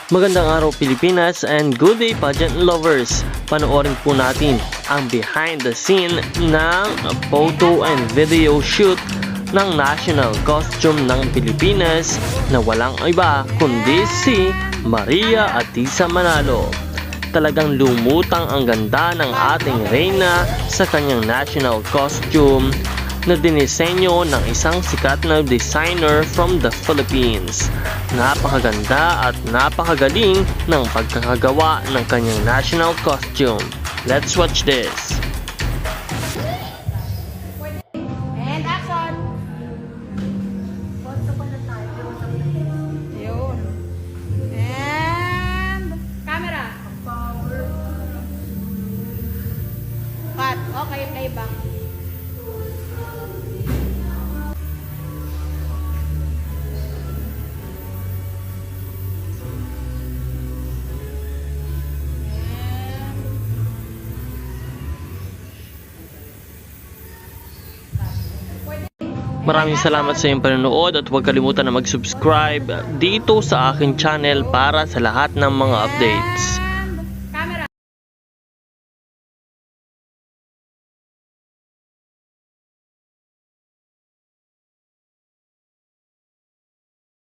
Magandang araw Pilipinas and good day pageant lovers! Panoorin po natin ang behind the scene ng photo and video shoot ng national costume ng Pilipinas na walang iba kundi si Maria Atisa Manalo. Talagang lumutang ang ganda ng ating reyna sa kanyang national costume na dinisenyo ng isang sikat na designer from the Philippines. Napakaganda at napakagaling ng pagkakagawa ng kanyang national costume. Let's watch this! And action! Yun. And camera. Cut. Okay, playback. Maraming salamat sa iyong panonood at huwag kalimutan na mag-subscribe dito sa aking channel para sa lahat ng mga updates.